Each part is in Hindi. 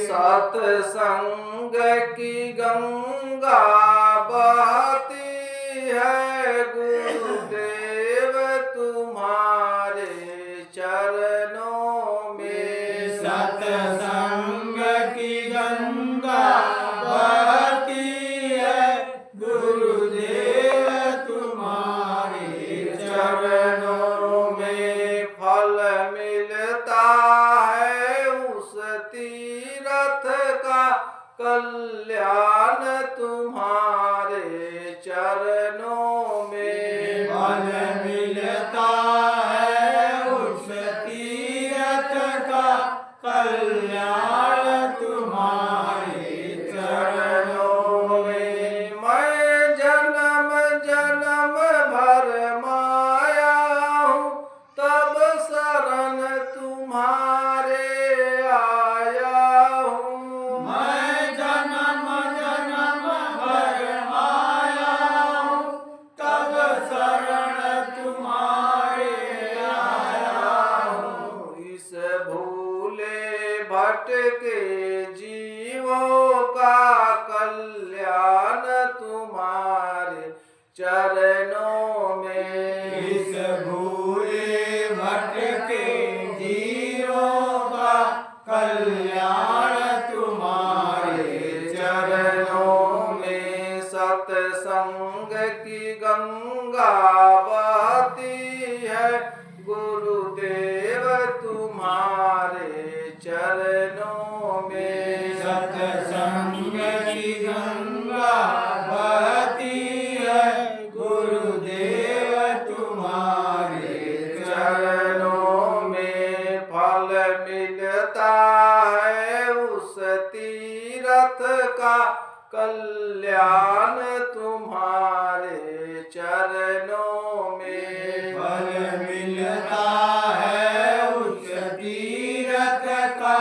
सत्संग की गंगा बहती है गुरुदेव तुम्हारे चरणों में। सत्संग की गंगा बहती है गुरुदेव तुम्हारे चरणों में। फल मिलता है उस तीरथ का, कल्याण तुम्हारे चरणों में। फल मिलता है उस तीरथ का, कल्याण तुम्हारे चरणों में। मैं जन्म जन्म भर माया हूँ, तब शरण तुम्हारे आया हूँ। मैं जन्म जन्म भर आया हूँ, तब शरण तुम्हारे आया हूँ। इस भूले भटके जीवों का कल्याण तुम्हारे चरणों में। इस भूले भटके जीवों का कल्याण तुम्हारे चरणों में। सत्संग की गंगा बहती है गुरुदेव तुम्हारे चरणों में। सत्संग की गंगा बहती है गुरुदेव तुम्हारे चरणों में। फल मिलता है उस तीरथ का, कल्याण तुम्हारे चरणों में। फल मिलता है उस तीरथ का,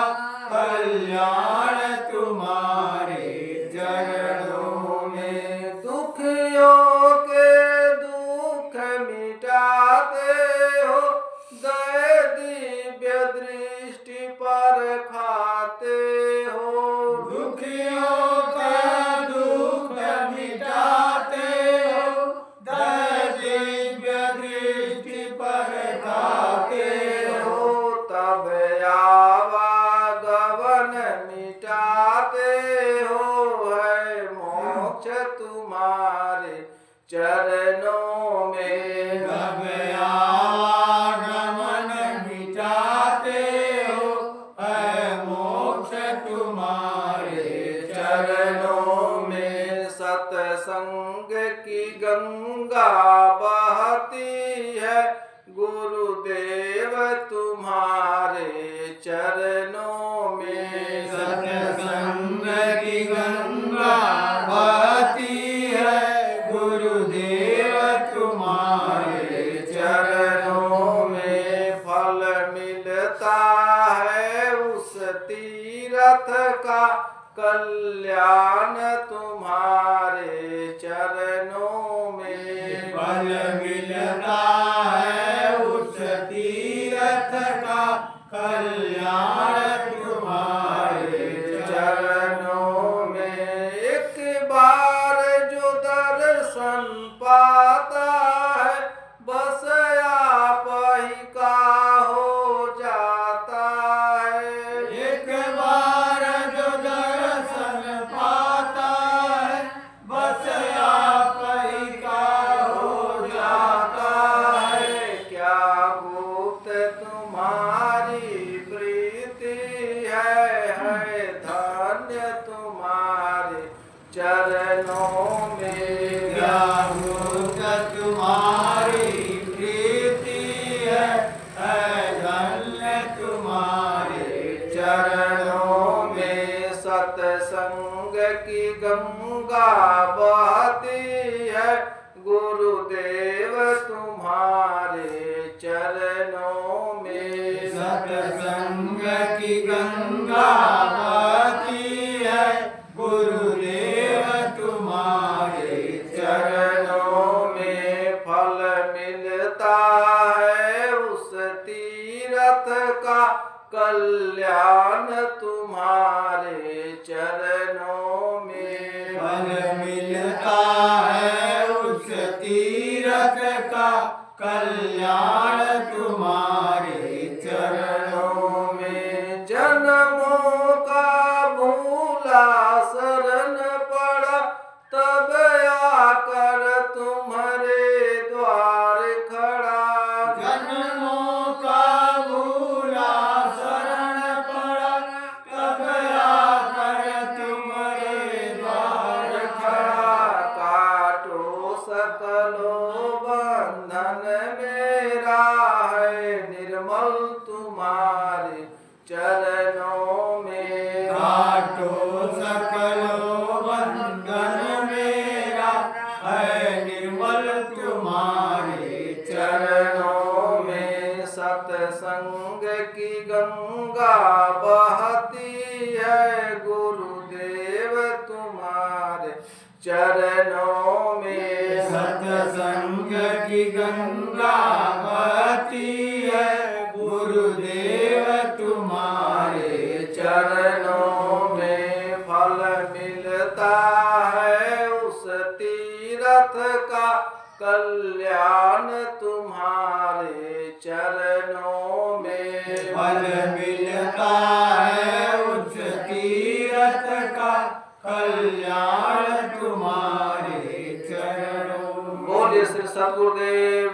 कल्याण तुम्हारे चरणों में। दुखियों के दुख मिटाते हो, दया दिव्य दृष्टि पर खाते हो। दुखियों का दुख मिटाते हो, दया दिव्य दृष्टि पर खाते हो। तब आवागमन तुम्हारे चरणों में। सत्संग की गंगा बहती है गुरुदेव तुम्हारे चरणों में। फल मिलता है उस तीर्थ का, कल्याण तुम्हारे चरणों में। फल मिलता है उस तीर्थ का, कल्याण तुम्हारे चरणों में। एक बार जो दर्शन पाता है, बस आप ही का हो जाता है। एक बार जो दर्शन पाता है, बस आप ही का हो जाता है। क्या गुप्त तुम्हारी प्रीति है धन्य तुम्हारे चरणों में। क्या गुप्त तुम्हारी प्रीति है धन्य तुम्हारे चरणों में। सत्संग की गंगा बहती है गुरुदेव तुम्हारे चरणों में। सत्संग की गंगा बहती है गुरुदेव तुम्हारे चरणों में। फल मिलता है उस तीर्थ का, कल्याण तुम्हारे चरणों में। फल मिलता है उस तीर्थ का, कल्याण तुम्हारे चरणों में। जन्मों का भूला शरण पड़ा, तब आकर तुम्हारे द्वार खड़ा। जन्मों का भूला शरण पड़ा, तब आकर तुम्हारे द्वार खड़ा। काटो सकलो बंधन मेरा है निर्मल तुम्हारे चरणों में। काटो सकलो बंधन मेरा है निर्मल तुम्हारे चरणों में। सत्संग की गंगा बहती है गुरुदेव तुम्हारे चरणों में। सत्संग की गंगा बहती है गुरुदेव तुम्हारे चरणों में। फल मिलता है उस तीर्थ का, कल्याण तुम्हारे चरणों में। फल मिलता है उस तीर्थ का, कल्याण तुम्हारे चरणों में। बोलिए श्री सद्गुरुदेव